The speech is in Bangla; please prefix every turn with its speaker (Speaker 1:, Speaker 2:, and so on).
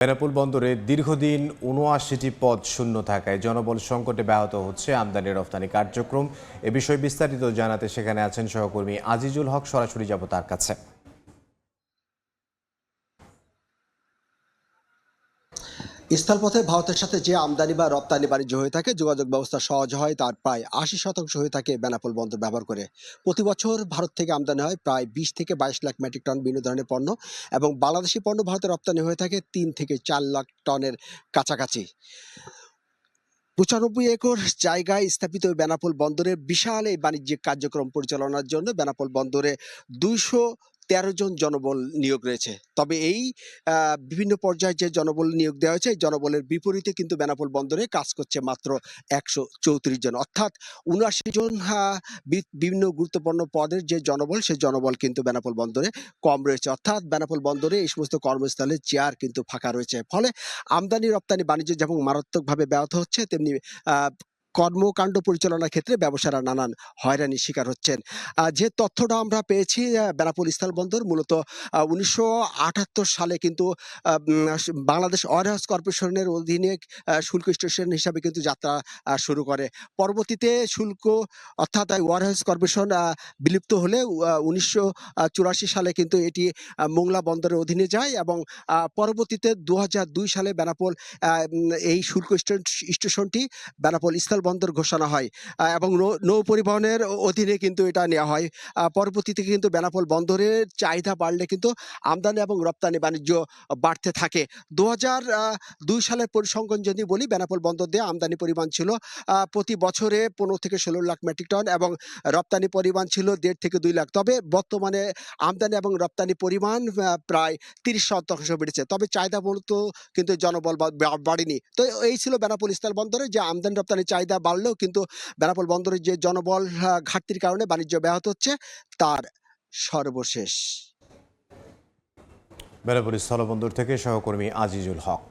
Speaker 1: বেনাপোল বন্দরে দীর্ঘদিন ৭৯টি পদ শূন্য থাকায় জনবল সংকটে ব্যাহত হচ্ছে আমদানি রপ্তানি কার্যক্রম। এ বিষয়ে বিস্তারিত জানাতে সেখানে আছেন সহকর্মী আজিজুল হক। সরাসরি যাব তার কাছে।
Speaker 2: স্থলপথে ভারতের সাথে যে আমদানি বা রপ্তানি বাণিজ্য হয়ে থাকে, যোগাযোগ ব্যবস্থা সহজ হয়, তার প্রায় ৮০% হয়ে থাকে বেনাপোল বন্দর ব্যবহার করে। প্রতি বছর ভারত থেকে আমদানি হয় প্রায় ২০ থেকে ২২ লাখ মেট্রিক টন বিভিন্ন ধরনের পণ্য, এবং বাংলাদেশি পণ্য ভারতে রপ্তানি হয়ে থাকে ৩ থেকে ৪ লাখ টনের কাছাকাছি। ৯৫ একর জায়গায় স্থাপিত বেনাপোল বন্দরের বিশাল এই বাণিজ্যিক কার্যক্রম পরিচালনার জন্য বেনাপোল বন্দরে ২১৩ জন জনবল নিয়োগ রয়েছে। তবে এই বিভিন্ন পর্যায়ে যে জনবল নিয়োগ দেওয়া হয়েছে, এই জনবলের বিপরীতে কিন্তু বেনাপোল বন্দরে কাজ করছে মাত্র ১৩৪ জন, অর্থাৎ ৭৯ জন বিভিন্ন গুরুত্বপূর্ণ পদের যে জনবল, সেই জনবল কিন্তু বেনাপোল বন্দরে কম রয়েছে। অর্থাৎ বেনাপোল বন্দরে এই সমস্ত কর্মস্থলে চেয়ার কিন্তু ফাঁকা রয়েছে। ফলে আমদানি রপ্তানি বাণিজ্য যেমন মারাত্মকভাবে ব্যাহত হচ্ছে, তেমনি কর্মকাণ্ড পরিচালনার ক্ষেত্রে ব্যবসায়ীরা নানান হয়রানির শিকার হচ্ছেন। যে তথ্যটা আমরা পেয়েছি, বেনাপোল স্থলবন্দর মূলত ১৯৭৮ সালে কিন্তু বাংলাদেশ ওয়ারহাউস কর্পোরেশনের অধীনে শুল্ক স্টেশন হিসাবে কিন্তু যাত্রা শুরু করে। পরবর্তীতে শুল্ক অর্থাৎ ওয়ারহাউস কর্পোরেশন বিলুপ্ত হলে ১৯৮৪ সালে কিন্তু এটি মোংলা বন্দরের অধীনে যায়, এবং পরবর্তীতে ২০০২ সালে বেনাপোল এই শুল্ক স্টেশনটি বেনাপোল স্থলবন্দর ঘোষণা হয়, এবং নৌ পরিবহনের অধীনে কিন্তু এটা নেওয়া হয়। পরবর্তীতে কিন্তু বেনাপোল বন্দরের চাহিদা বাড়লে কিন্তু আমদানি এবং রপ্তানি বাণিজ্য বাড়তে থাকে। ২০০২ সালের পরিসংখ্যান যদি বলি, বেনাপোল বন্দর দিয়ে আমদানি পরিমাণ ছিল প্রতি বছরে ১৫ থেকে ১৬ লাখ মেট্রিক টন, এবং রপ্তানি পরিমাণ ছিল ১.৫ থেকে ২ লাখ। তবে বর্তমানে আমদানি এবং রপ্তানি পরিমাণ প্রায় ৩০% বেড়েছে। তবে চাহিদা মূলত কিন্তু জনবল বাড়েনি। তো এই ছিল বেনাপোল স্থলবন্দরে, যে আমদানি রপ্তানি চাহিদা বাড়লেও কিন্তু বেনাপোল বন্দরের যে জনবল ঘাটতির কারণে বাণিজ্য ব্যাহত হচ্ছে, তার সর্বশেষ।
Speaker 1: বেনাপোল স্থলবন্দর থেকে সহকর্মী আজিজুল হক।